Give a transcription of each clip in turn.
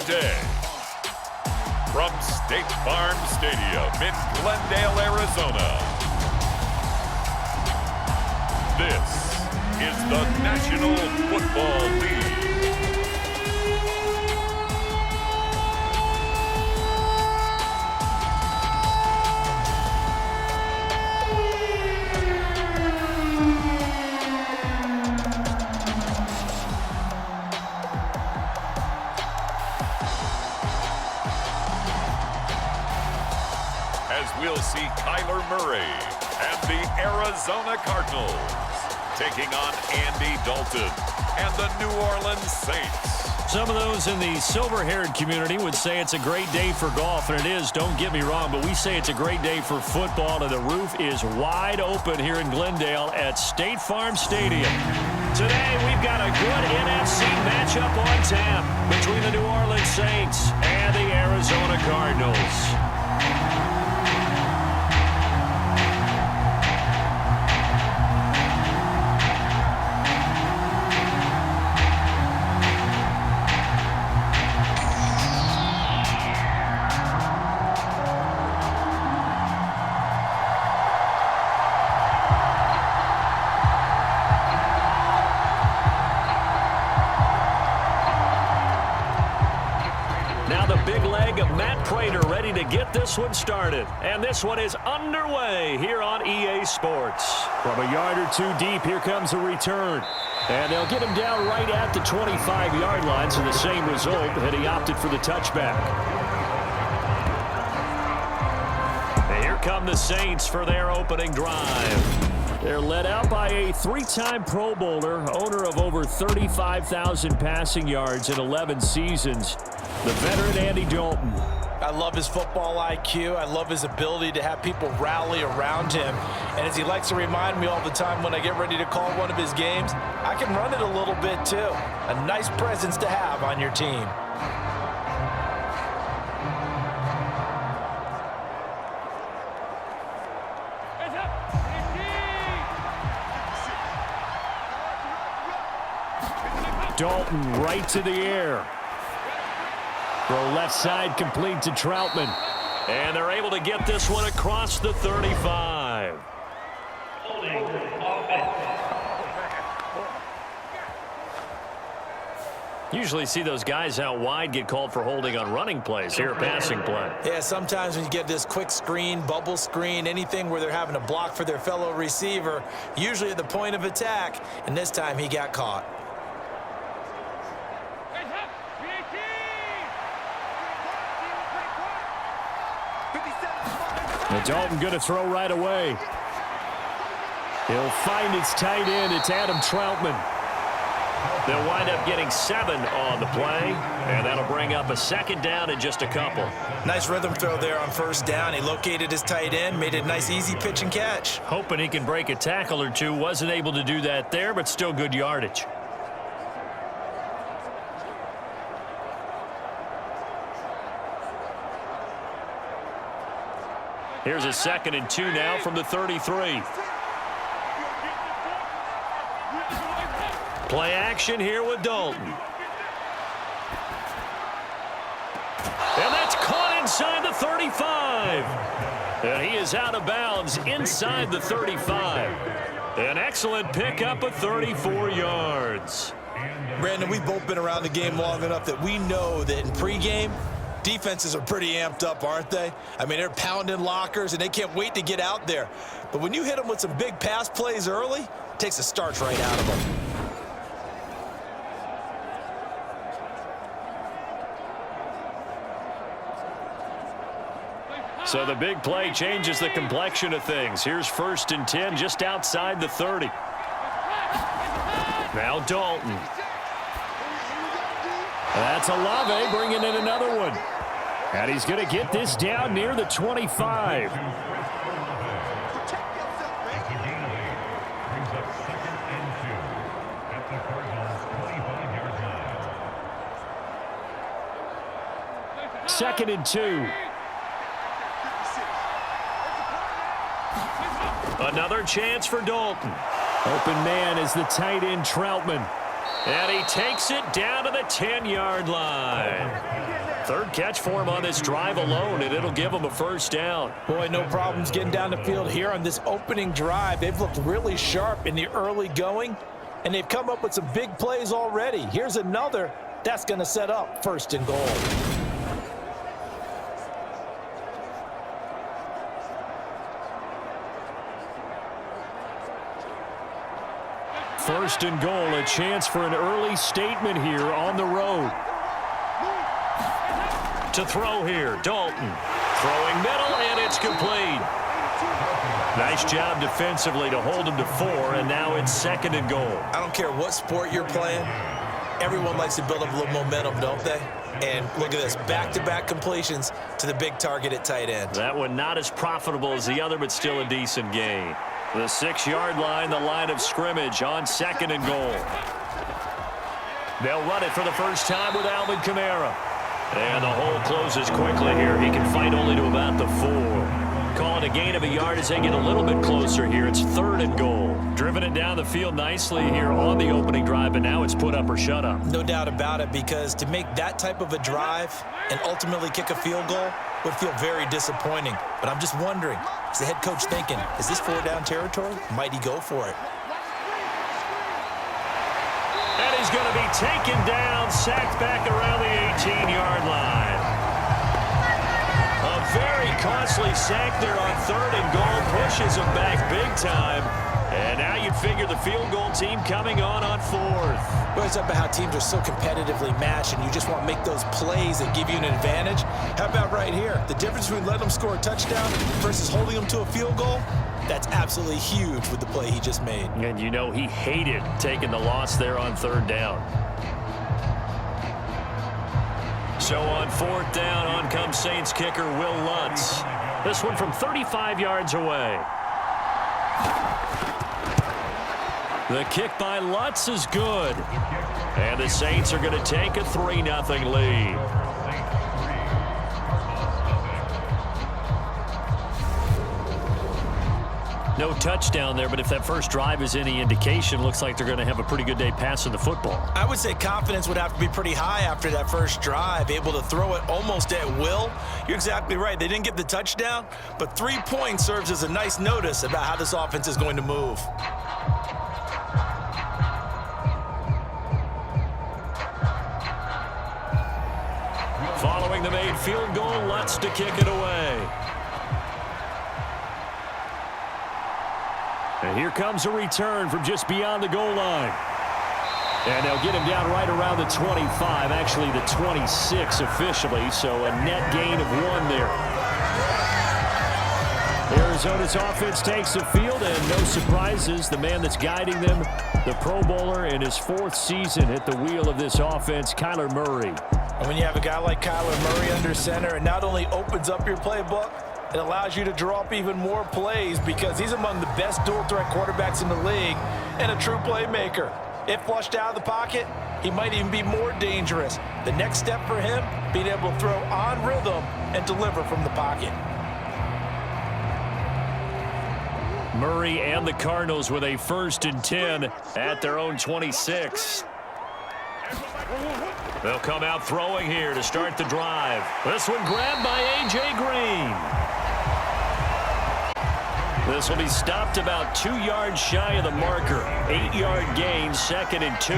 today. From State Farm Stadium in Glendale, Arizona, this is the National Football League. As we'll see Kyler Murray and the Arizona Cardinals taking on Andy Dalton and the New Orleans Saints. Some of those in the silver-haired community would say it's a great day for golf, and it is, don't get me wrong, but we say it's a great day for football, and the roof is wide open here in Glendale at State Farm Stadium. Today, we've got a good NFC matchup on tap between the New Orleans Saints and the Arizona Cardinals. Ready to get this one started. And this one is underway here on EA Sports. From a yard or two deep, here comes a return. And they'll get him down right at the 25-yard line, so the same result, and he opted for the touchback. And here come the Saints for their opening drive. They're led out by a three-time Pro Bowler, owner of over 35,000 passing yards in 11 seasons, the veteran Andy Dalton. I love his football IQ. I love his ability to have people rally around him. And as he likes to remind me all the time when I get ready to call one of his games, I can run it a little bit too. A nice presence to have on your team. Dalton right to the air. Throw left side complete to Troutman. And they're able to get this one across the 35. Usually see those guys out wide get called for holding on running plays. Here, a passing play. Yeah, sometimes when you get this quick screen, bubble screen, anything where they're having to block for their fellow receiver, usually at the point of attack, and this time he got caught. And Dalton going to throw right away. He'll find his tight end. It's Adam Troutman. They'll wind up getting 7 on the play, and that'll bring up a second down in just a couple. Nice rhythm throw there on first down. He located his tight end, made it a nice easy pitch and catch. Hoping he can break a tackle or two. Wasn't able to do that there, but still good yardage. Here's a 2nd and 2 now from the 33. Play action here with Dalton. And that's caught inside the 35. And he is out of bounds inside the 35. An excellent pickup of 34 yards. Brandon, we've both been around the game long enough that we know that in pregame, defenses are pretty amped up, aren't they? I mean, they're pounding lockers, and they can't wait to get out there. But when you hit them with some big pass plays early, it takes the starch right out of them. So the big play changes the complexion of things. Here's 1st and 10 just outside the 30. Now Dalton. That's Olave bringing in another one. And he's going to get this down near the 25. Second and 2. Another chance for Dalton. Open man is the tight end Troutman. And he takes it down to the 10-yard line. Third catch for him on this drive alone, and it'll give him a first down. Boy, no problems getting down the field here on this opening drive. They've looked really sharp in the early going, and they've come up with some big plays already. Here's another that's going to set up first and goal. First and goal, a chance for an early statement here on the road. To throw here, Dalton. Throwing middle, and it's complete. Nice job defensively to hold him to 4, and now it's second and goal. I don't care what sport you're playing. Everyone likes to build up a little momentum, don't they? And look at this, back-to-back completions to the big target at tight end. That one not as profitable as the other, but still a decent gain. The 6-yard line, the line of scrimmage on second and goal. They'll run it for the first time with Alvin Kamara. And the hole closes quickly here. He can fight only to about the 4. Call it a gain of a yard as they get a little bit closer here. It's third and goal. Driven it down the field nicely here on the opening drive, but now it's put up or shut up. No doubt about it, because to make that type of a drive and ultimately kick a field goal would feel very disappointing. But I'm just wondering, is the head coach thinking, is this 4-down territory? Might he go for it? And he's going to be taken down, sacked back around the 18-yard line. A very costly sack there on third and goal, pushes him back big time. And now you'd figure the field goal team coming on fourth. Well, it's up about how teams are so competitively matched, and you just want to make those plays that give you an advantage. How about right here? The difference between letting them score a touchdown versus holding them to a field goal, that's absolutely huge with the play he just made. And you know he hated taking the loss there on third down. So on fourth down, on comes Saints kicker Will Lutz. This one from 35 yards away. The kick by Lutz is good. And the Saints are going to take a 3-0 lead. No touchdown there, but if that first drive is any indication, looks like they're going to have a pretty good day passing the football. I would say confidence would have to be pretty high after that first drive, able to throw it almost at will. You're exactly right. They didn't get the touchdown, but 3 points serves as a nice notice about how this offense is going to move. Following the made field goal, Lutz to kick it away. And here comes a return from just beyond the goal line. And they'll get him down right around the 25, actually the 26 officially, so a net gain of 1 there. Arizona's offense takes the field, and no surprises. The man that's guiding them, the Pro Bowler in his 4th season at the wheel of this offense, Kyler Murray. And when you have a guy like Kyler Murray under center, it not only opens up your playbook, it allows you to draw up even more plays because he's among the best dual-threat quarterbacks in the league and a true playmaker. If flushed out of the pocket, he might even be more dangerous. The next step for him, being able to throw on rhythm and deliver from the pocket. Murray and the Cardinals with a 1st and 10 at their own 26. They'll come out throwing here to start the drive. This one grabbed by A.J. Green. This will be stopped about 2 yards shy of the marker. 8-yard gain, 2nd and 2.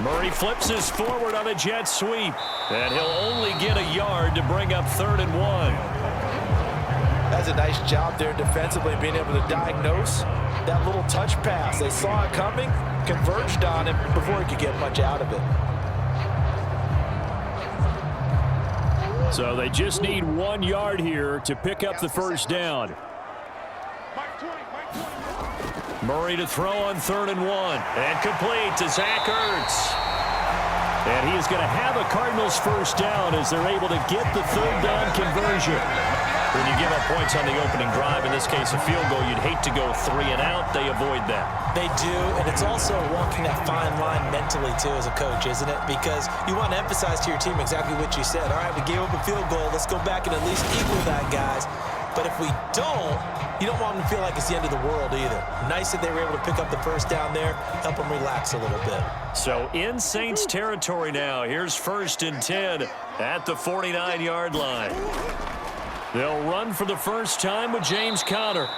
Murray flips this forward on a jet sweep, and he'll only get a yard to bring up 3rd and 1. That's a nice job there defensively, being able to diagnose that little touch pass. They saw it coming, converged on him before he could get much out of it. So they just need 1 yard here to pick up the first down. Murray to throw on 3rd and 1. And complete to Zach Ertz. And he is going to have a Cardinals first down as they're able to get the 3rd down conversion. When you give up points on the opening drive, in this case a field goal, you'd hate to go 3 and out. They avoid that. They do, and it's also walking that fine line mentally, too, as a coach, isn't it? Because you want to emphasize to your team exactly what you said. All right, we gave up a field goal. Let's go back and at least equal that, guys. But if we don't, you don't want them to feel like it's the end of the world either. Nice that they were able to pick up the first down there, help them relax a little bit. So in Saints territory now. Here's 1st and 10 at the 49-yard line. They'll run for the first time with James Conner.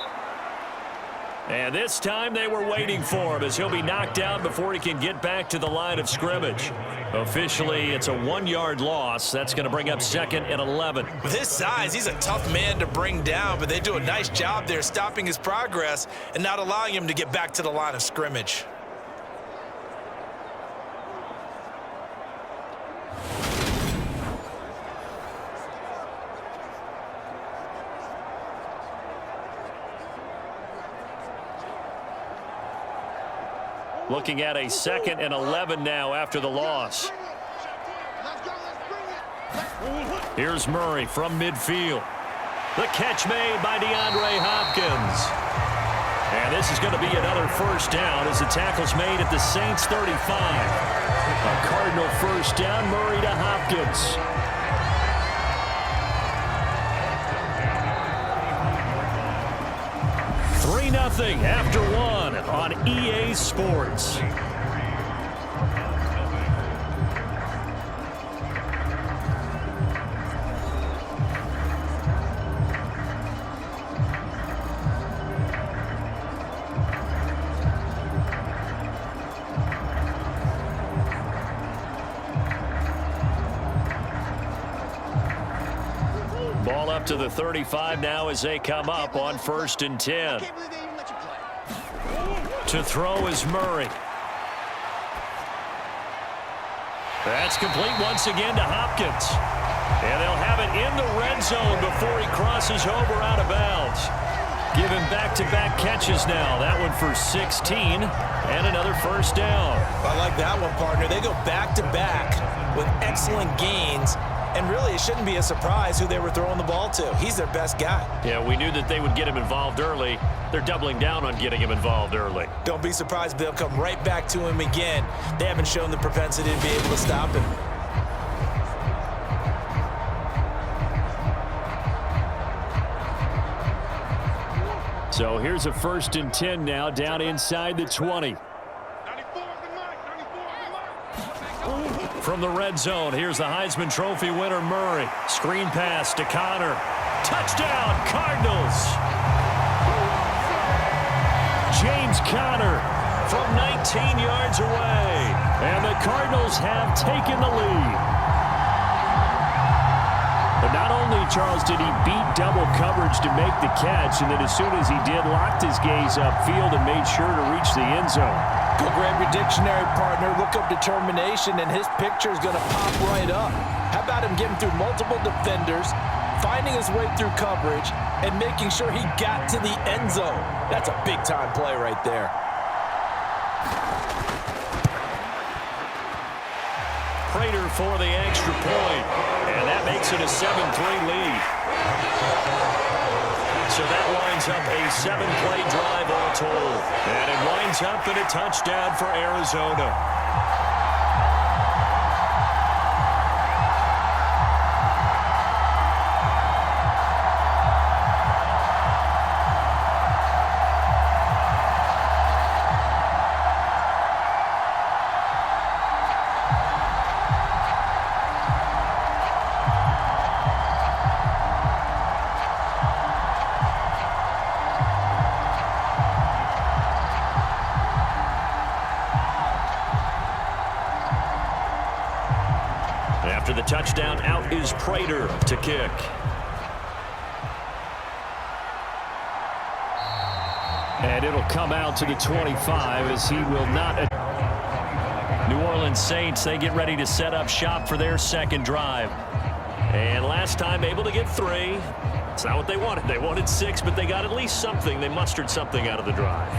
And this time they were waiting for him as he'll be knocked out before he can get back to the line of scrimmage. Officially, it's a 1-yard loss. That's going to bring up 2nd and 11. With his size, he's a tough man to bring down, but they do a nice job there stopping his progress and not allowing him to get back to the line of scrimmage. Looking at a 2nd and 11 now after the loss. Here's Murray from midfield. The catch made by DeAndre Hopkins. And this is going to be another first down as the tackle's made at the Saints 35. A Cardinal first down, Murray to Hopkins. Nothing after 1 on EA Sports. Ball up to the 35 now as they come up on 1st and 10. To throw is Murray. That's complete once again to Hopkins. And they'll have it in the red zone before he crosses over out of bounds. Give him back-to-back catches now. That one for 16 and another first down. I like that one, partner. They go back-to-back with excellent gains. And really, it shouldn't be a surprise who they were throwing the ball to. He's their best guy. Yeah, we knew that they would get him involved early. They're doubling down on getting him involved early. Don't be surprised if they'll come right back to him again. They haven't shown the propensity to be able to stop him. So here's a 1st and 10 now down inside the 20. From the red zone, here's the Heisman Trophy winner, Murray. Screen pass to Conner. Touchdown, Cardinals! James Conner from 19 yards away. And the Cardinals have taken the lead. But not only, Charles, did he beat double coverage to make the catch, and then as soon as he did, locked his gaze upfield and made sure to reach the end zone. Go grab your dictionary, partner. Look up determination, and his picture is going to pop right up. How about him getting through multiple defenders, finding his way through coverage, and making sure he got to the end zone? That's a big-time play right there. Prater for the extra point, and that makes it a 7-3 lead. So that winds up a 7-play drive all told. And it winds up in a touchdown for Arizona. After the touchdown, out is Prater to kick. And it'll come out to the 25 as he will not. New Orleans Saints, they get ready to set up shop for their second drive. And last time able to get 3. It's not what they wanted. They wanted 6, but they got at least something. They mustered something out of the drive.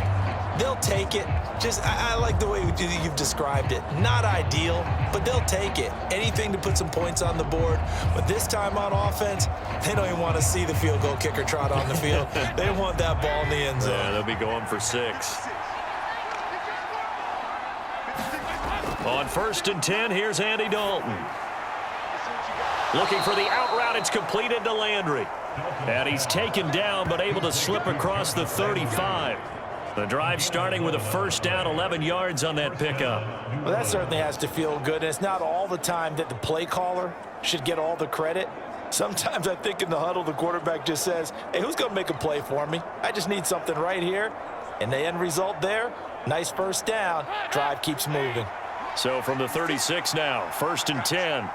They'll take it. I like the way you've described it. Not ideal, but they'll take it. Anything to put some points on the board. But this time on offense, they don't even want to see the field goal kicker trot on the field. They want that ball in the end zone. Yeah, they'll be going for 6. On 1st and 10, here's Andy Dalton. Looking for the out route. It's completed to Landry. And he's taken down, but able to slip across the 35. The drive starting with a first down, 11 yards on that pickup. Well, that certainly has to feel good. And it's not all the time that the play caller should get all the credit. Sometimes I think in the huddle, the quarterback just says, hey, who's going to make a play for me? I just need something right here. And the end result there, nice first down. Drive keeps moving. So from the 36 now, 1st and 10.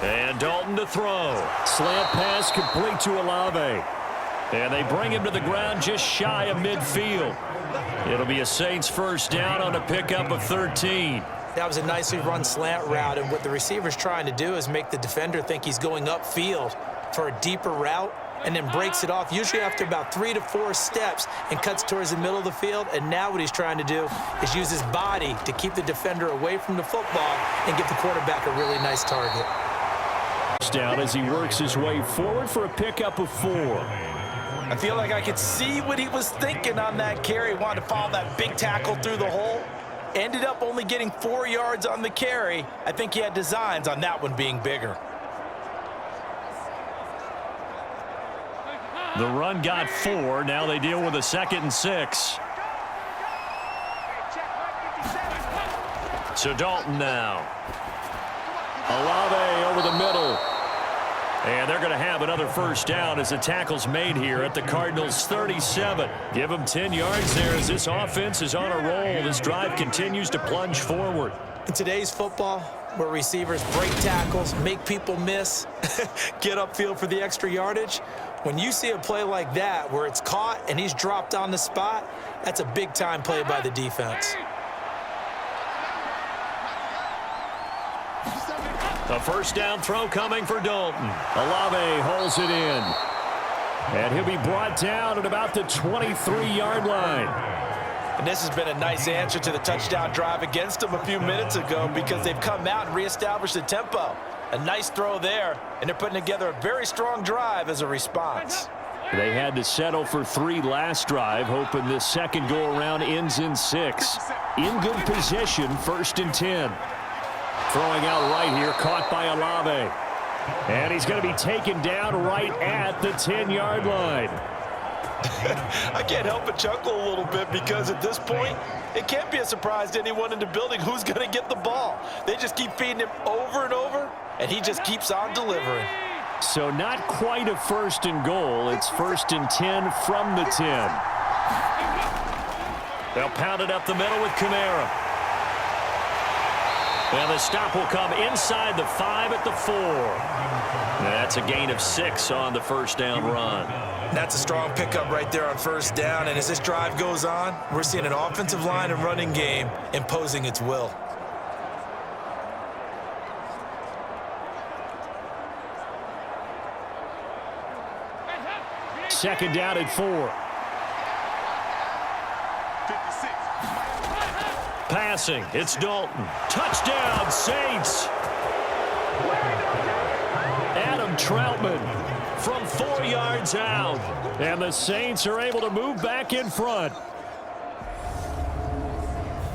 And Dalton to throw. Slant pass complete to Olave. And they bring him to the ground just shy of midfield. It'll be a Saints first down on a pickup of 13. That was a nicely run slant route, and what the receiver's trying to do is make the defender think he's going upfield for a deeper route and then breaks it off, usually after about 3 to 4 steps, and cuts towards the middle of the field. And now what he's trying to do is use his body to keep the defender away from the football and give the quarterback a really nice target. Down as he works his way forward for a pickup of 4. I feel like I could see what he was thinking on that carry. Wanted to follow that big tackle through the hole. Ended up only getting 4 yards on the carry. I think he had designs on that one being bigger. The run got 4. Now they deal with a 2nd and 6. So Dalton now. Olave over the middle. And they're going to have another first down as the tackle's made here at the Cardinals' 37. Give them 10 yards there as this offense is on a roll. This drive continues to plunge forward. In today's football, where receivers break tackles, make people miss, get upfield for the extra yardage, when you see a play like that where it's caught and he's dropped on the spot, that's a big-time play by the defense. A first down throw coming for Dalton. Olave holds it in. And he'll be brought down at about the 23-yard line. And this has been a nice answer to the touchdown drive against them a few minutes ago because they've come out and reestablished the tempo. A nice throw there, and they're putting together a very strong drive as a response. They had to settle for 3 last drive, hoping this second go-around ends in 6. In good position, 1st and 10. Throwing out right here, caught by Olave. And he's going to be taken down right at the 10-yard line. I can't help but chuckle a little bit because at this point, it can't be a surprise to anyone in the building who's going to get the ball. They just keep feeding him over and over, and he just keeps on delivering. So not quite a 1st and goal. It's 1st and 10 from the 10. They'll pound it up the middle with Kamara. And the stop will come inside the 5 at the 4. That's a gain of 6 on the first down run. That's a strong pickup right there on first down. And as this drive goes on, we're seeing an offensive line and running game imposing its will. Second down at 4. Passing, it's Dalton. Touchdown, Saints. Adam Troutman from 4 yards out. And the Saints are able to move back in front.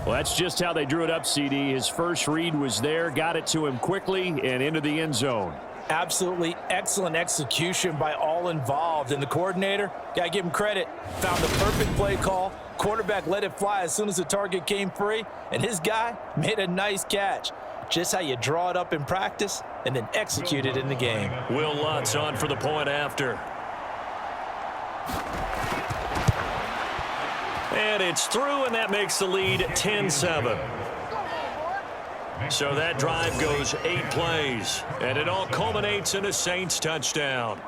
Well, that's just how they drew it up, CD. His first read was there, got it to him quickly, and into the end zone. Absolutely excellent execution by all involved. And the coordinator, got to give him credit, found the perfect play call. Quarterback let it fly as soon as the target came free, and his guy made a nice catch. Just how you draw it up in practice and then execute it in the game. Will Lutz on for the point after. And it's through, and that makes the lead 10-7. So that drive goes 8 plays, and it all culminates in a Saints touchdown.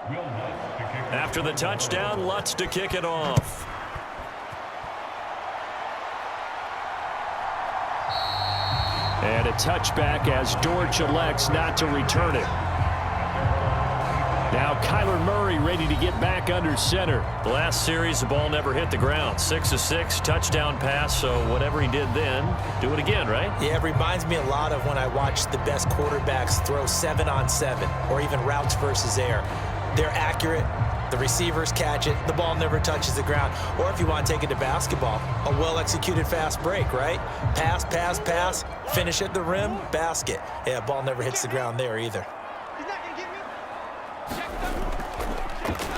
After the touchdown, Lutz to kick it off. And a touchback as Dortch elects not to return it. Now Kyler Murray ready to get back under center. The last series, the ball never hit the ground. 6 of 6, touchdown pass, so whatever he did then, do it again, right? Yeah, it reminds me a lot of when I watched the best quarterbacks throw 7-on-7 or even routes versus air. They're accurate. The receivers catch it. The ball never touches the ground. Or if you want to take it to basketball, a well-executed fast break, right? Pass, pass, pass, finish at the rim, basket. Yeah, ball never hits the ground there either.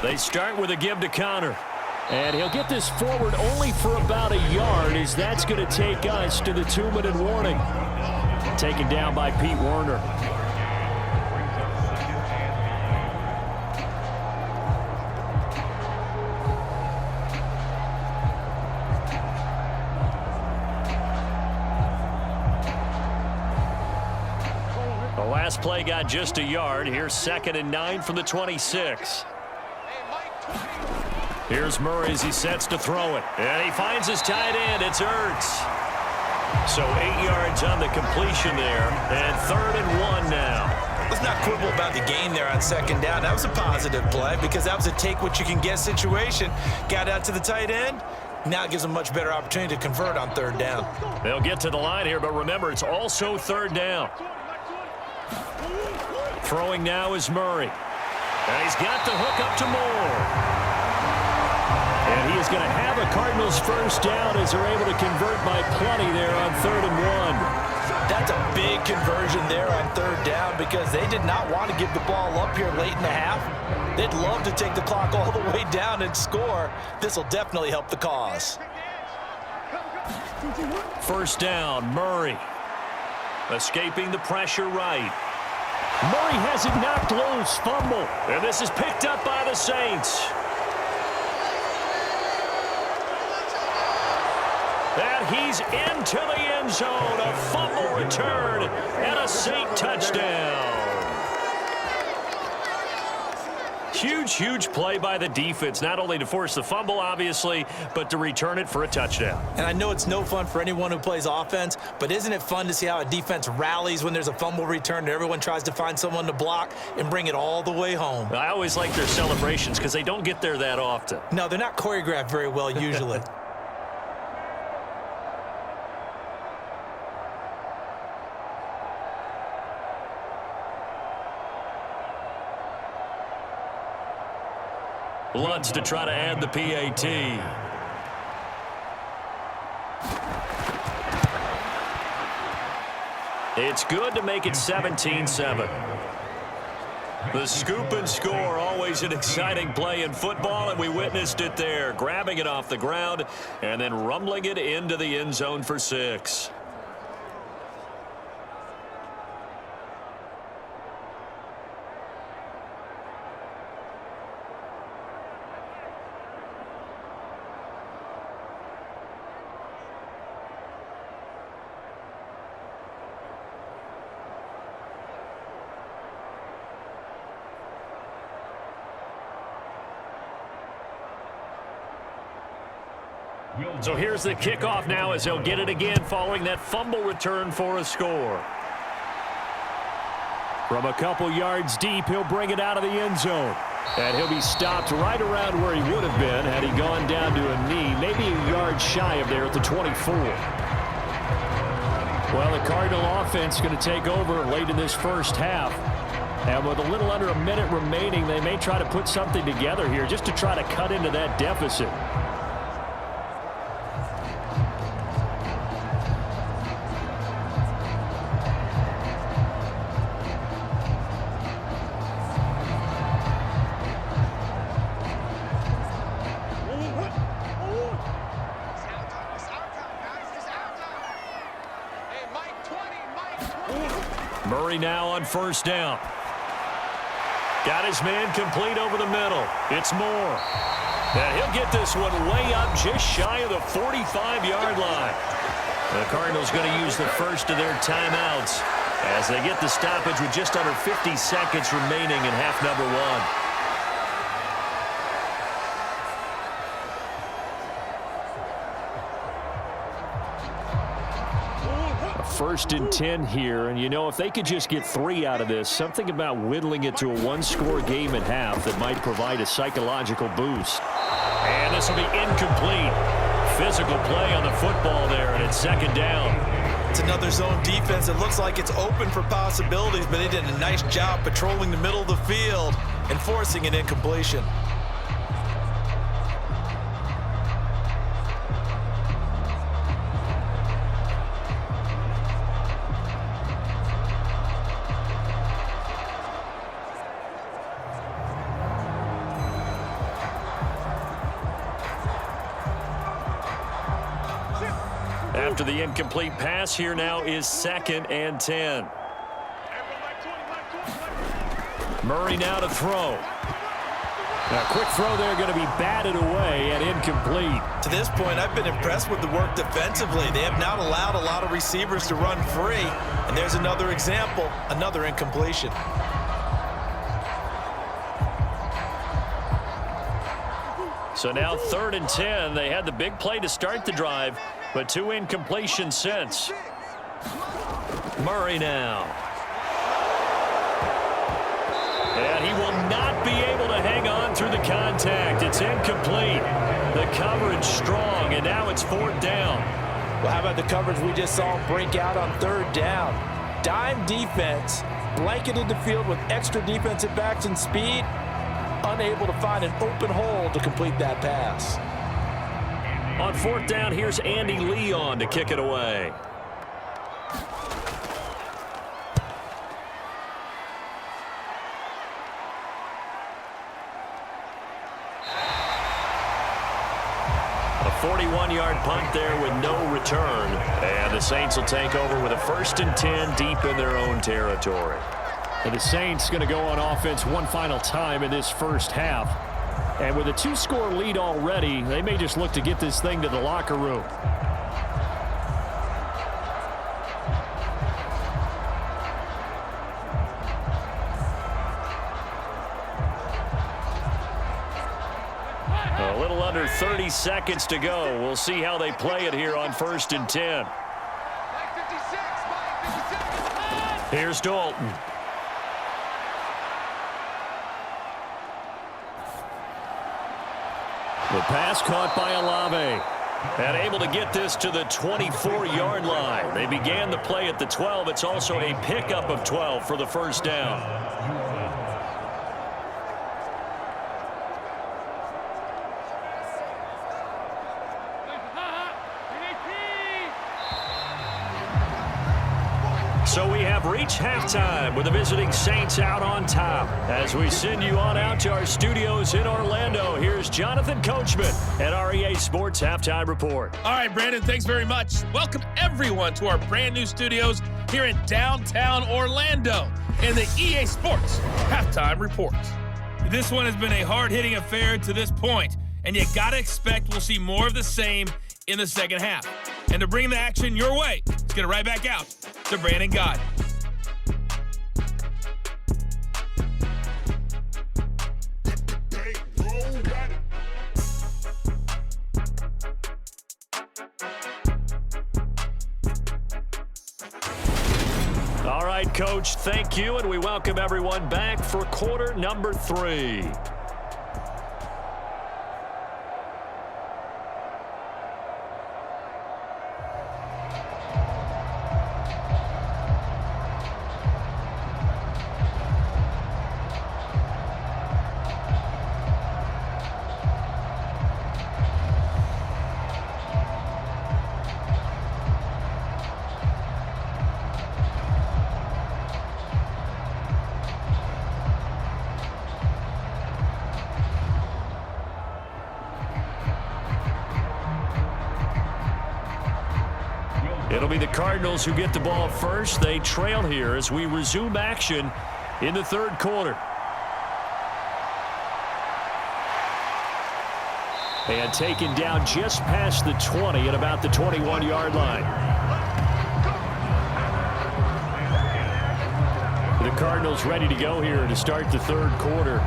They start with a give to Connor. And he'll get this forward only for about a yard, as that's going to take us to the 2-minute warning. Taken down by Pete Werner. The last play got just a yard. Here's 2nd and 9 from the 26. Here's Murray as he sets to throw it. And he finds his tight end. It's Ertz. So 8 yards on the completion there. And 3rd and 1 now. Let's not quibble about the gain there on 2nd down. That was a positive play because that was a take-what-you-can-get situation. Got out to the tight end. Now it gives them a much better opportunity to convert on 3rd down. They'll get to the line here, but remember, it's also 3rd down. Throwing now is Murray. And he's got the hook up to Moore. And he is going to have a Cardinals first down as they're able to convert by plenty there on 3rd and 1. That's a big conversion there on 3rd down because they did not want to give the ball up here late in the half. They'd love to take the clock all the way down and score. This will definitely help the cause. First down, Murray. Escaping the pressure right. Murray has it knocked loose, fumble. And this is picked up by the Saints. And he's into the end zone. A fumble return and a Saint touchdown. Huge, huge play by the defense, not only to force the fumble, obviously, but to return it for a touchdown. And I know it's no fun for anyone who plays offense, but isn't it fun to see how a defense rallies when there's a fumble return and everyone tries to find someone to block and bring it all the way home? I always like their celebrations because they don't get there that often. No, they're not choreographed very well usually. Lutz to try to add the PAT. It's good to make it 17-7. The scoop and score, always an exciting play in football, and we witnessed it there. Grabbing it off the ground and then rumbling it into the end zone for 6. So here's the kickoff now as he'll get it again following that fumble return for a score. From a couple yards deep, he'll bring it out of the end zone. And he'll be stopped right around where he would have been had he gone down to a knee, maybe a yard shy of there at the 24. Well, the Cardinal offense is going to take over late in this first half. And with a little under a minute remaining, they may try to put something together here just to try to cut into that deficit. Murray now on first down. Got his man complete over the middle. It's Moore. And he'll get this one way up just shy of the 45-yard line. The Cardinals going to use the first of their timeouts as they get the stoppage with just under 50 seconds remaining in half number 1. 1st and 10 here. And, you know, if they could just get 3 out of this, something about whittling it to a one-score game at half that might provide a psychological boost. And this will be incomplete. Physical play on the football there, and it's 2nd down. It's another zone defense. It looks like it's open for possibilities, but they did a nice job patrolling the middle of the field and forcing an incompletion. After the incomplete pass, here now is 2nd and 10. Murray now to throw. A quick throw there, going to be batted away and incomplete. To this point, I've been impressed with the work defensively. They have not allowed a lot of receivers to run free. And there's another example, another incompletion. So now 3rd and 10. They had the big play to start the drive, but 2 incompletions since. Murray now. And he will not be able to hang on through the contact. It's incomplete. The coverage strong, and now it's 4th down. Well, how about the coverage we just saw break out on 3rd down? Dime defense, blanketed the field with extra defensive backs and speed, unable to find an open hole to complete that pass. On 4th down, here's Andy Leon to kick it away. A 41-yard punt there with no return. And the Saints will take over with a 1st and 10 deep in their own territory. And the Saints going to go on offense one final time in this first half. And with a 2-score lead already, they may just look to get this thing to the locker room. A little under 30 seconds to go. We'll see how they play it here on 1st and 10. Here's Dalton. The pass caught by Olave. And able to get this to the 24-yard line. They began the play at the 12. It's also a pickup of 12 for the 1st down. So we have reached halftime with the visiting Saints out on top. As we send you on out to our studios in Orlando, here's Jonathan Coachman at REA Sports Halftime Report. All right, Brandon, thanks very much. Welcome, everyone, to our brand new studios here in downtown Orlando in the EA Sports Halftime Report. This one has been a hard-hitting affair to this point, and you got to expect we'll see more of the same in the 2nd half. And to bring the action your way, let's get it right back out to Brandon Gott. All right, Coach, thank you, and we welcome everyone back for quarter number 3. It'll be the Cardinals who get the ball first. They trail here as we resume action in the 3rd quarter. And taken down just past the 20 at about the 21-yard line. The Cardinals ready to go here to start the 3rd quarter.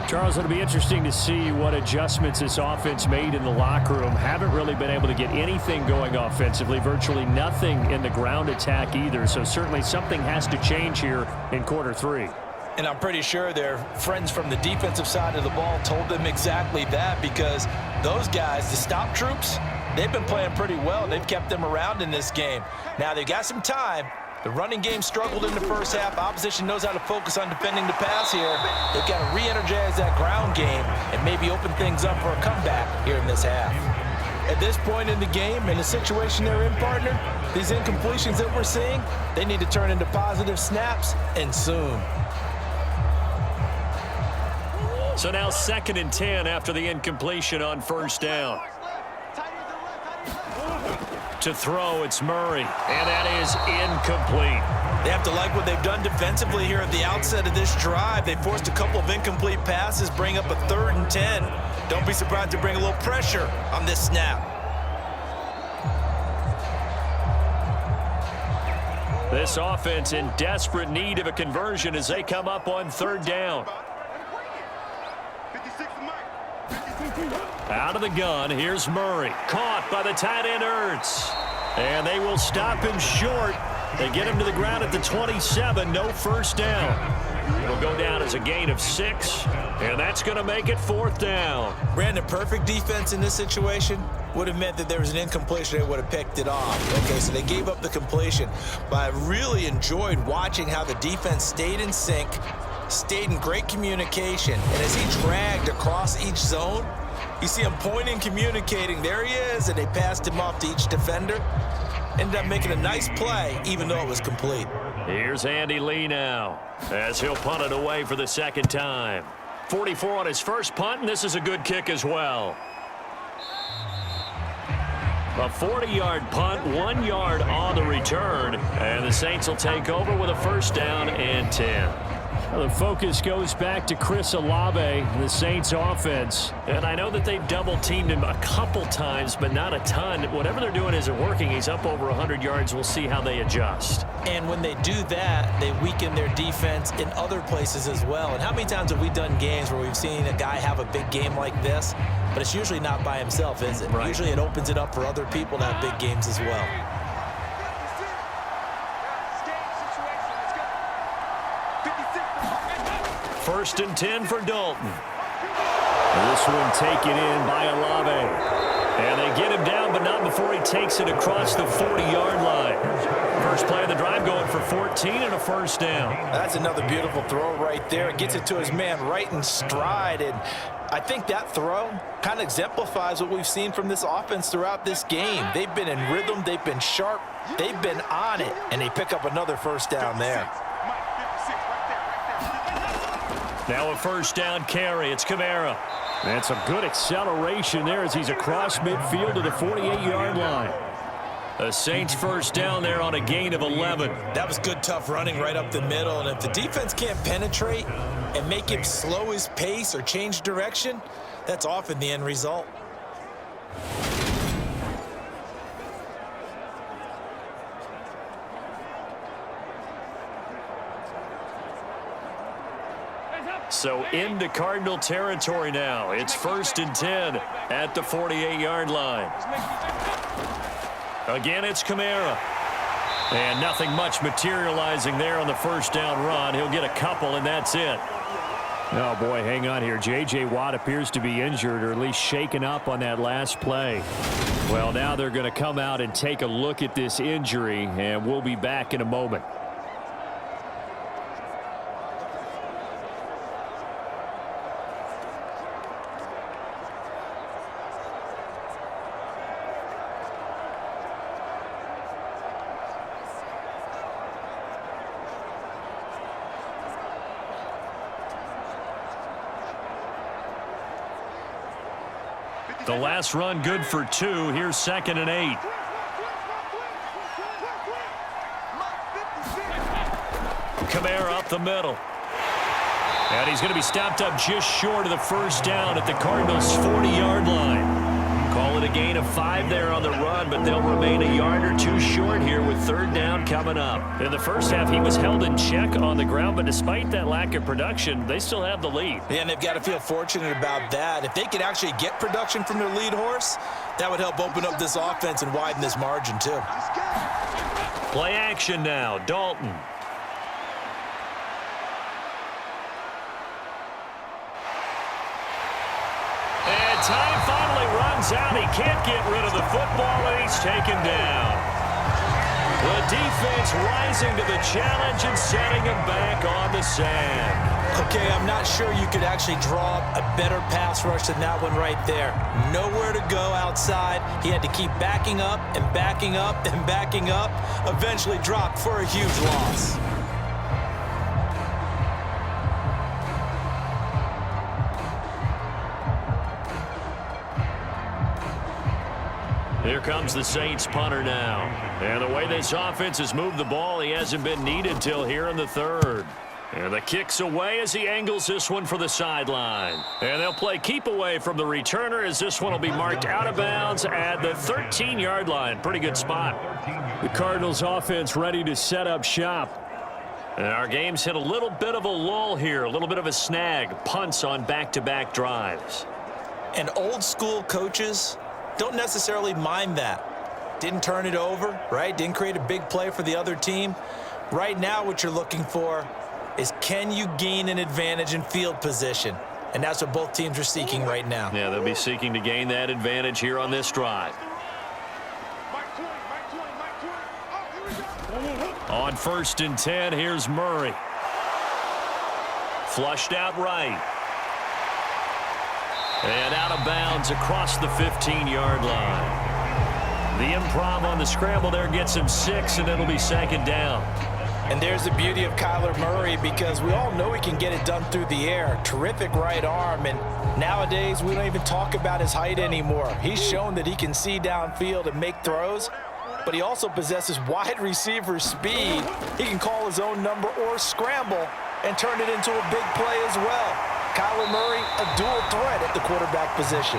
Charles, it'll be interesting to see what adjustments this offense made in the locker room. Haven't really been able to get anything going offensively, virtually nothing in the ground attack either. So certainly something has to change here in quarter 3. And I'm pretty sure their friends from the defensive side of the ball told them exactly that, because those guys, the stop troops, they've been playing pretty well. They've kept them around in this game. Now they've got some time. The running game struggled in the first half. Opposition knows how to focus on defending the pass here. They've got to re-energize that ground game and maybe open things up for a comeback here in this half. At this point in the game, in the situation they're in, partner, these incompletions that we're seeing, they need to turn into positive snaps, and soon. So now 2nd and 10 after the incompletion on first down. To throw, it's Murray, and that is incomplete. They have to like what they've done defensively here at the outset of this drive. They forced a couple of incomplete passes, bring up a 3rd and 10. Don't be surprised to bring a little pressure on this snap. This offense in desperate need of a conversion as they come up on 3rd down. Out of the gun, here's Murray. Caught by the tight end, Ertz. And they will stop him short. They get him to the ground at the 27. No first down. It'll go down as a gain of 6. And that's going to make it 4th down. Brandon, perfect defense in this situation would have meant that there was an incompletion. They would have picked it off. Okay, so they gave up the completion. But I really enjoyed watching how the defense stayed in sync, stayed in great communication. And as he dragged across each zone, you see him pointing, communicating. There he is, and they passed him off to each defender. Ended up making a nice play, even though it was complete. Here's Andy Lee now, as he'll punt it away for the 2nd time. 44 on his first punt, and this is a good kick as well. A 40-yard punt, 1 yard on the return, and the Saints will take over with a 1st down and 10. Well, the focus goes back to Chris Olave, the Saints offense. And I know that they've double-teamed him a couple times, but not a ton. Whatever they're doing isn't working. He's up over 100 yards. We'll see how they adjust. And when they do that, they weaken their defense in other places as well. And how many times have we done games where we've seen a guy have a big game like this, but it's usually not by himself, is it? Right. Usually it opens it up for other people to have big games as well. 1st and 10 for Dalton. This one taken in by Olave. And they get him down, but not before he takes it across the 40-yard line. First play of the drive going for 14 and a 1st down. That's another beautiful throw right there. Gets it to his man right in stride. And I think that throw kind of exemplifies what we've seen from this offense throughout this game. They've been in rhythm. They've been sharp. They've been on it. And they pick up another 1st down there. Now a 1st down carry. It's Kamara. That's a good acceleration there as he's across midfield to the 48-yard line. The Saints 1st down there on a gain of 11. That was good, tough running right up the middle. And if the defense can't penetrate and make him slow his pace or change direction, that's often the end result. So into Cardinal territory now. It's 1st and 10 at the 48-yard line. Again, it's Kamara. And nothing much materializing there on the 1st down run. He'll get a couple, and that's it. Oh, boy, hang on here. J.J. Watt appears to be injured, or at least shaken up on that last play. Well, now they're going to come out and take a look at this injury, and we'll be back in a moment. The last run good for 2. Here's 2nd and 8. Kamara up the middle. And he's going to be stopped up just short of the 1st down at the Cardinals' 40-yard line. Call it a gain of 5 there on the run, but they'll remain a yard or two short here with third down coming up. In the first half, he was held in check on the ground, but despite that lack of production, they still have the lead. Yeah, and they've got to feel fortunate about that. If they could actually get production from their lead horse, that would help open up this offense and widen this margin too. Play action now, Dalton. And time finally runs out. He can't get rid of the football, and he's taken down. The defense rising to the challenge and setting him back on the sand. Okay, I'm not sure you could actually draw up a better pass rush than that one right there. Nowhere to go outside. He had to keep backing up and backing up and backing up. Eventually dropped for a huge loss. Here comes the Saints punter now. And the way this offense has moved the ball, he hasn't been needed till here in the third. And the kick's away as he angles this one for the sideline. And they'll play keep away from the returner as this one will be marked out of bounds at the 13-yard line. Pretty good spot. The Cardinals offense ready to set up shop. And our game's hit a little bit of a lull here, a little bit of a snag. Punts on back-to-back drives. And old school coaches don't necessarily mind that. Didn't turn it over, right? Didn't create a big play for the other team. Right now what you're looking for is, can you gain an advantage in field position? And that's what both teams are seeking right now. Yeah, they'll be seeking to gain that advantage here on this drive. On 1st and 10, here's Murray. Flushed out right. And out of bounds across the 15-yard line. The improv on the scramble there gets him 6, and it'll be 2nd down. And there's the beauty of Kyler Murray, because we all know he can get it done through the air. Terrific right arm, and nowadays we don't even talk about his height anymore. He's shown that he can see downfield and make throws, but he also possesses wide receiver speed. He can call his own number or scramble and turn it into a big play as well. Kyler Murray, a dual threat at the quarterback position.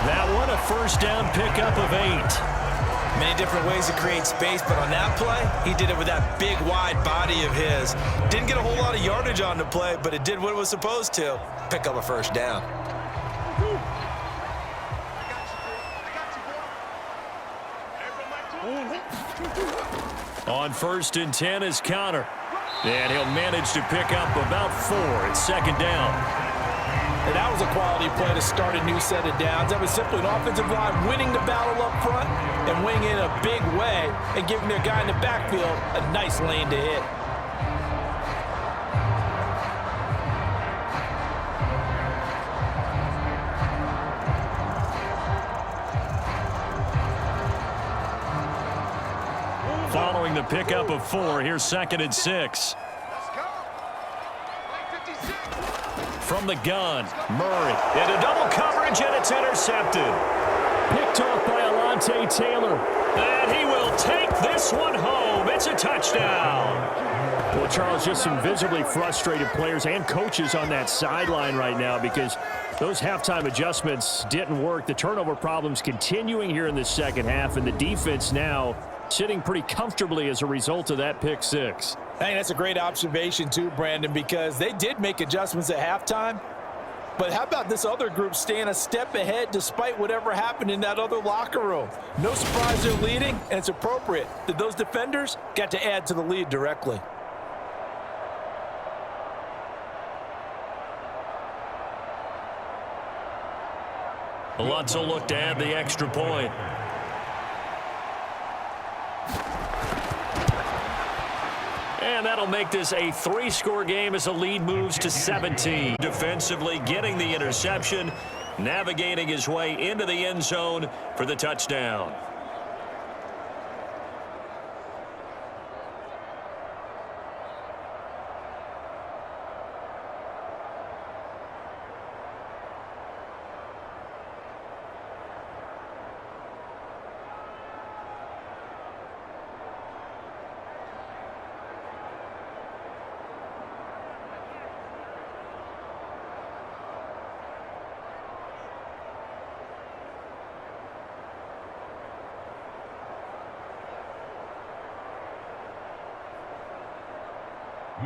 That one, a 1st down pickup of 8. Many different ways to create space, but on that play, he did it with that big, wide body of his. Didn't get a whole lot of yardage on the play, but it did what it was supposed to. Pick up a 1st down. On 1st and 10 is Connor. And he'll manage to pick up about 4 at 2nd down. And that was a quality play to start a new set of downs. That was simply an offensive line winning the battle up front and winning in a big way and giving their guy in the backfield a nice lane to hit. Following the pickup of 4, here's 2nd and 6. From the gun, Murray into double coverage, and it's intercepted. Picked off by Alontae Taylor. And he will take this one home. It's a touchdown. Well, Charles, just some visibly frustrated players and coaches on that sideline right now, because those halftime adjustments didn't work. The turnover problems continuing here in the second half, and the defense now sitting pretty comfortably as a result of that pick 6. I think that's a great observation too, Brandon, because they did make adjustments at halftime. But how about this other group staying a step ahead despite whatever happened in that other locker room? No surprise they're leading, and it's appropriate that those defenders got to add to the lead directly. Lutz will look to add the extra point. And that'll make this a 3-score game as the lead moves to 17. Defensively getting the interception, navigating his way into the end zone for the touchdown.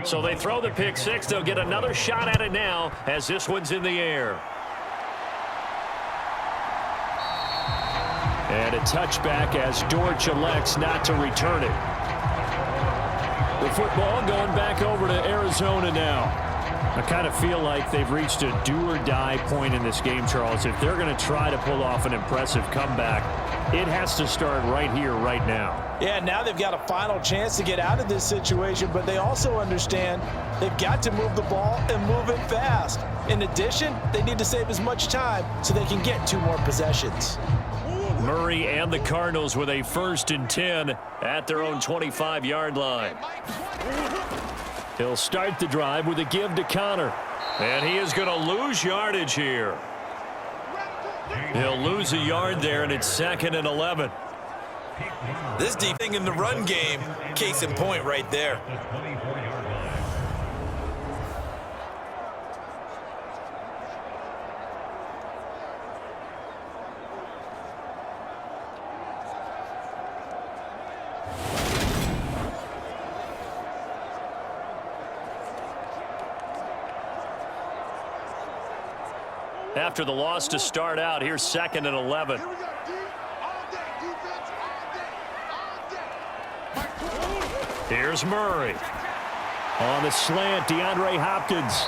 So they throw the pick six. They'll get another shot at it now as this one's in the air. And a touchback as Dortch elects not to return it. The football going back over to Arizona now. I kind of feel like they've reached a do-or-die point in this game, Charles. If they're going to try to pull off an impressive comeback, it has to start right here, right now. Yeah, now they've got a final chance to get out of this situation, but they also understand they've got to move the ball and move it fast. In addition, they need to save as much time so they can get 2 more possessions. Murray and the Cardinals with a 1st and 10 at their own 25-yard line. He'll start the drive with a give to Connor. And he is going to lose yardage here. He'll lose a yard there, and it's 2nd and 11. This deep thing in the run game, case in point right there. After the loss to start out, here's 2nd and 11. Here's Murray. On the slant, DeAndre Hopkins.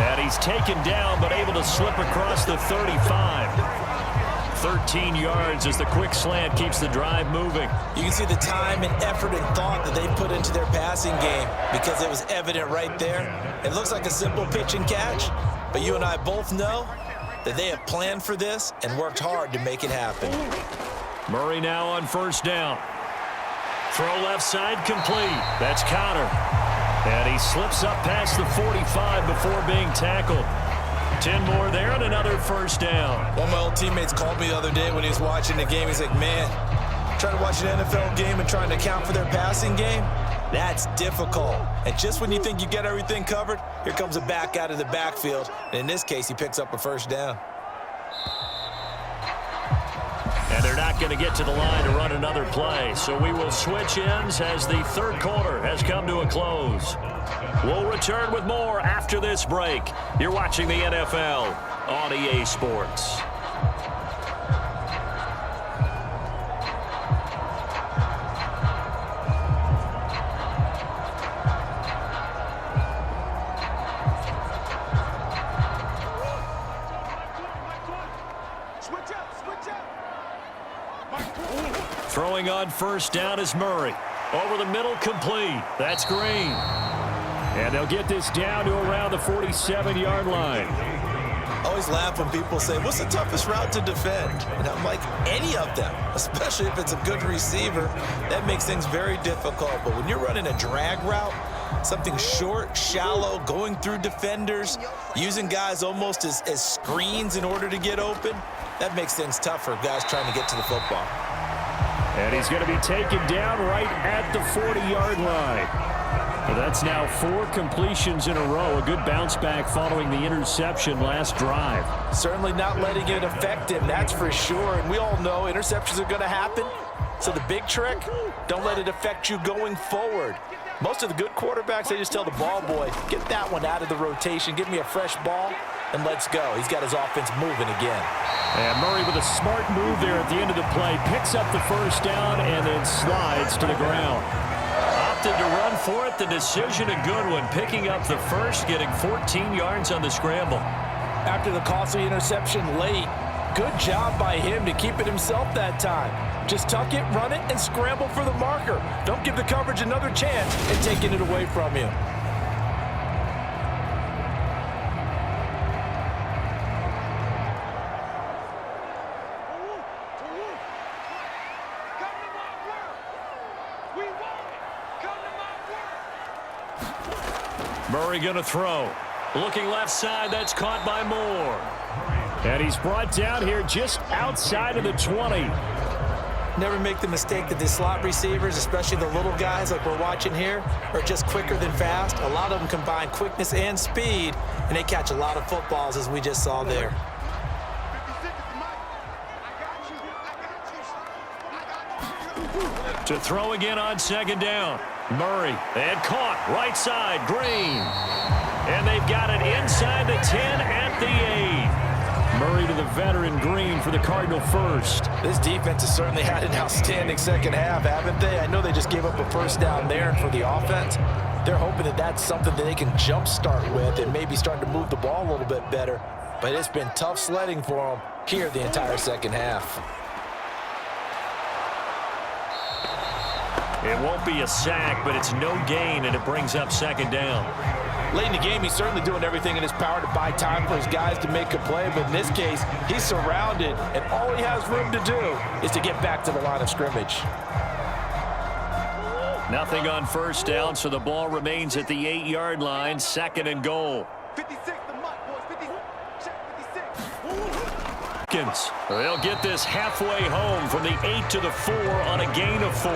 And he's taken down, but able to slip across the 35. 13 yards as the quick slant keeps the drive moving. You can see the time and effort and thought that they put into their passing game because it was evident right there. It looks like a simple pitch and catch, but you and I both know that they have planned for this and worked hard to make it happen. Murray now on 1st down. Throw left side complete. That's Connor. And he slips up past the 45 before being tackled. 10 more there and another 1st down. One of my old teammates called me the other day when he was watching the game. He's like, man, trying to watch an NFL game and trying to account for their passing game, that's difficult. And just when you think you get everything covered, here comes a back out of the backfield. And in this case, he picks up a 1st down. And they're not going to get to the line to run another play. So we will switch ends as the 3rd quarter has come to a close. We'll return with more after this break. You're watching the NFL on EA Sports. Throwing on 1st down is Murray. Over the middle, complete. That's Green. And they'll get this down to around the 47-yard line. I always laugh when people say, what's the toughest route to defend? And I'm like, any of them, especially if it's a good receiver. That makes things very difficult. But when you're running a drag route, something short, shallow, going through defenders, using guys almost as screens in order to get open, that makes things tough for guys trying to get to the football. And he's going to be taken down right at the 40-yard line. Well, that's now 4 completions in a row. A good bounce back following the interception last drive. Certainly not letting it affect him, that's for sure. And we all know interceptions are going to happen. So the big trick, don't let it affect you going forward. Most of the good quarterbacks, they just tell the ball boy, get that one out of the rotation, give me a fresh ball, and let's go. He's got his offense moving again. And Murray with a smart move there at the end of the play, picks up the 1st down and then slides to the ground. Opted to run for it. The decision a good one. Picking up the 1st, getting 14 yards on the scramble. After the costly interception late, good job by him to keep it himself that time. Just tuck it, run it, and scramble for the marker. Don't give the coverage another chance at taking it away from him. Murray going to throw. Looking left side, that's caught by Moore. And he's brought down here just outside of the 20. Never make the mistake that the slot receivers, especially the little guys like we're watching here, are just quicker than fast. A lot of them combine quickness and speed, and they catch a lot of footballs, as we just saw there. To throw again on 2nd down. Murray, and caught right side, Green. And they've got it inside the 10 at the 8. Murray to the veteran Green for the Cardinal first. This defense has certainly had an outstanding second half, haven't they? I know they just gave up a first down there, and for the offense, they're hoping that that's something that they can jumpstart with and maybe start to move the ball a little bit better. But it's been tough sledding for them here the entire second half. It won't be a sack, but it's no gain, and it brings up second down. Late in the game, he's certainly doing everything in his power to buy time for his guys to make a play, but in this case, he's surrounded, and all he has room to do is to get back to the line of scrimmage. Nothing on first down, so the ball remains at the 8-yard line, second and goal. 56, the mark, boys. 56. They'll get this halfway home from the 8 to the 4 on a gain of 4.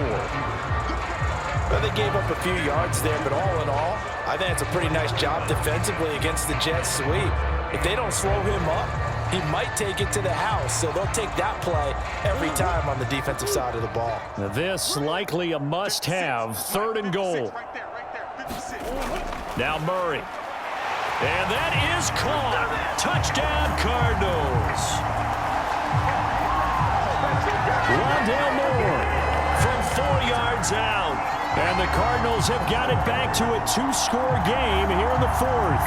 Well, they gave up a few yards there, but all in all, I think it's a pretty nice job defensively against the Jets sweep. If they don't slow him up, he might take it to the house, so they'll take that play every time on the defensive side of the ball. Now this likely a must-have, third and goal. Now Murray. And that is caught. Touchdown, Cardinals. Rondale Moore from 4 yards out. And the Cardinals have got it back to a 2-score game here in the fourth.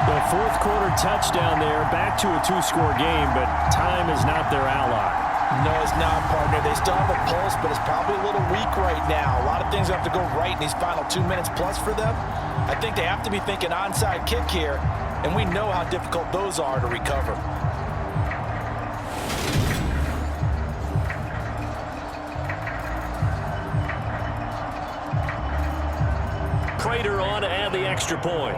The fourth quarter touchdown there, back to a 2-score game, but time is not their ally. No, it's not, partner. They still have a pulse, but it's probably a little weak right now. A lot of things have to go right in these final 2 minutes plus for them. I think they have to be thinking onside kick here, and we know how difficult those are to recover. Prater on to add the extra point.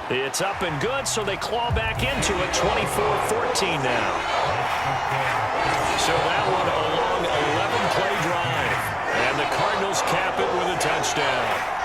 It's up and good, so they claw back into it, 24-14 now. So that one a long 11-play drive, and the Cardinals cap it with a touchdown.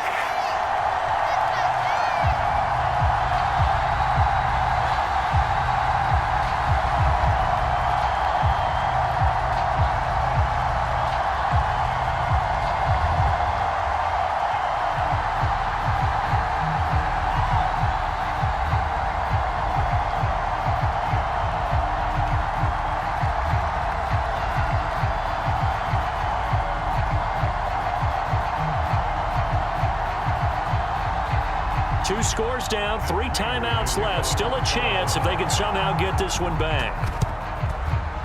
Two scores down, 3 timeouts left. Still a chance if they can somehow get this one back.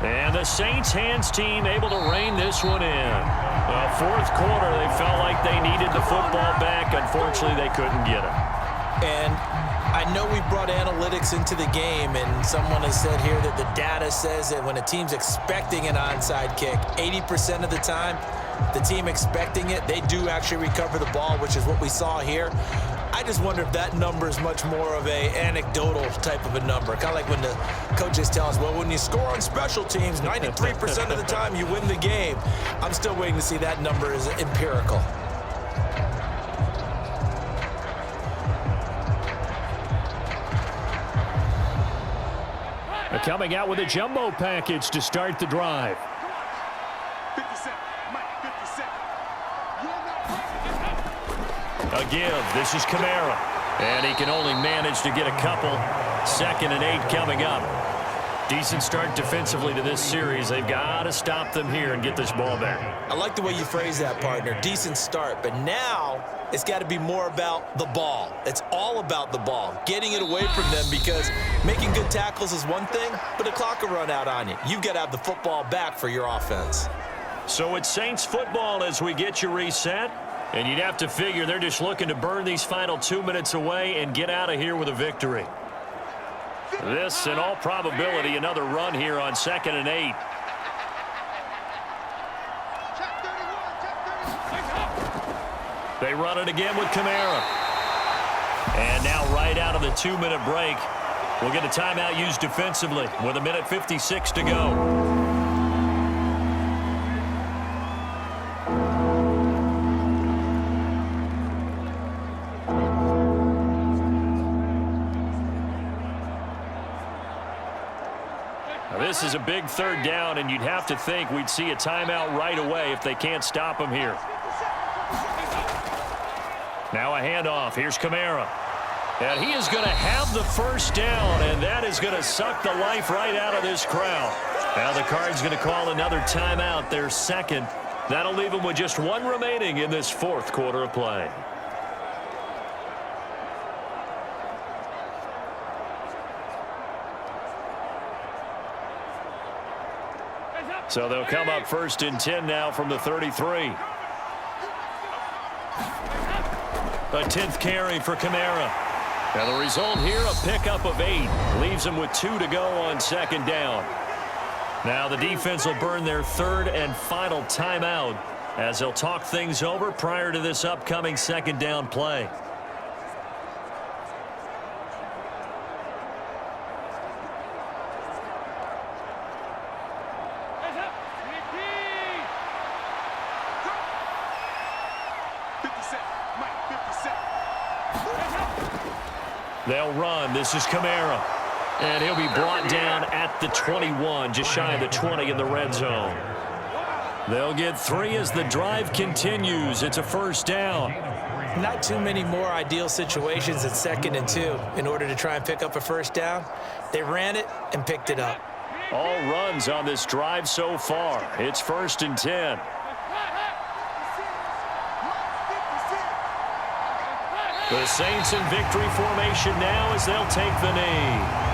And the Saints hands team able to rein this one in. Fourth quarter, they felt like they needed the football back. Unfortunately, they couldn't get it. And I know we brought analytics into the game, and someone has said here that the data says that when a team's expecting an onside kick, 80% of the time, the team expecting it, they do actually recover the ball, which is what we saw here. I just wonder if that number is much more of a anecdotal type of a number. Kind of like when the coaches tell us, well, when you score on special teams, 93% of the time you win the game. I'm still waiting to see that number is empirical. Coming out with a jumbo package to start the drive. 57, Mike, 57. A give. This is Kamara. And he can only manage to get a couple. 2nd and 8 coming up. Decent start defensively to this series. They've got to stop them here and get this ball back. I like the way you phrase that, partner. Decent start. But now it's got to be more about the ball. It's all about the ball. Getting it away from them, because making good tackles is one thing, but the clock will run out on you. You've got to have the football back for your offense. So it's Saints football as we get you reset. And you'd have to figure they're just looking to burn these final 2 minutes away and get out of here with a victory. This, in all probability, another run here on 2nd and 8. They run it again with Kamara. And now right out of the 2-minute break, we'll get a timeout used defensively with 1:56 to go. This this is a big third down, and you'd have to think we'd see a timeout right away if they can't stop him here. Now a handoff. Here's Kamara. And he is going to have the first down, and that is going to suck the life right out of this crowd. Now the Cards going to call another timeout, their second. That'll leave them with just one remaining in this fourth quarter of play. So they'll come up 1st and 10 now from the 33. A 10th carry for Kamara. Now the result here, a pickup of 8. Leaves them with 2 to go on 2nd down. Now the defense will burn their 3rd and final timeout as they'll talk things over prior to this upcoming 2nd down play. They'll run. This is Kamara. And he'll be brought down at the 21, just shy of the 20 in the red zone. They'll get 3 as the drive continues. It's a 1st down. Not too many more ideal situations at 2nd and 2 in order to try and pick up a 1st down. They ran it and picked it up. All runs on this drive so far. It's 1st and 10. The Saints in victory formation now as they'll take the knee.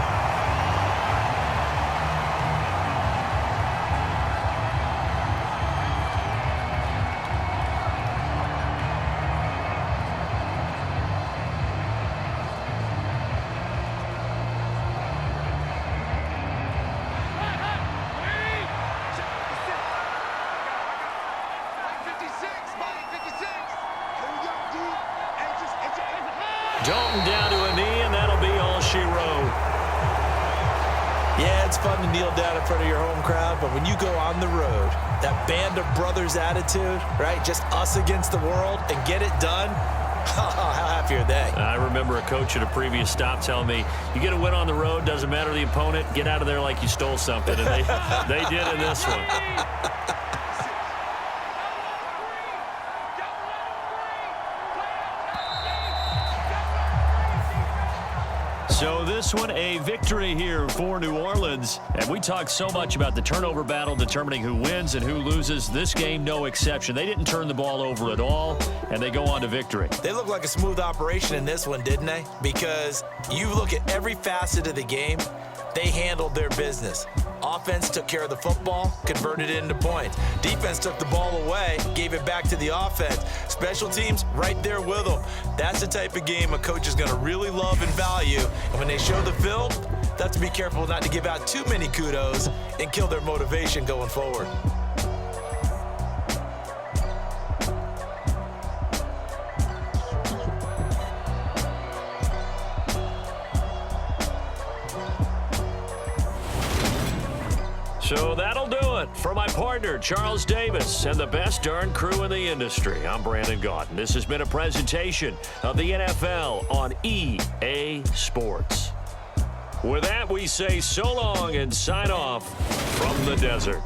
Dalton down to a knee, and that'll be all she wrote. Yeah, it's fun to kneel down in front of your home crowd, but when you go on the road, that band of brothers attitude, right? Just us against the world and get it done. How happy are they? I remember a coach at a previous stop telling me, you get a win on the road, doesn't matter the opponent, get out of there like you stole something. And they did in this one. So this one, a victory here for New Orleans. And we talk so much about the turnover battle determining who wins and who loses. This game, no exception. They didn't turn the ball over at all, and they go on to victory. They look like a smooth operation in this one, didn't they? Because you look at every facet of the game, they handled their business. Offense took care of the football, converted it into points. Defense took the ball away, gave it back to the offense. Special teams, right there with them. That's the type of game a coach is going to really love and value. And when they show the film, they have to be careful not to give out too many kudos and kill their motivation going forward. So that'll do it for my partner, Charles Davis, and the best darn crew in the industry. I'm Brandon Gaudin. This has been a presentation of the NFL on EA Sports. With that, we say so long and sign off from the desert.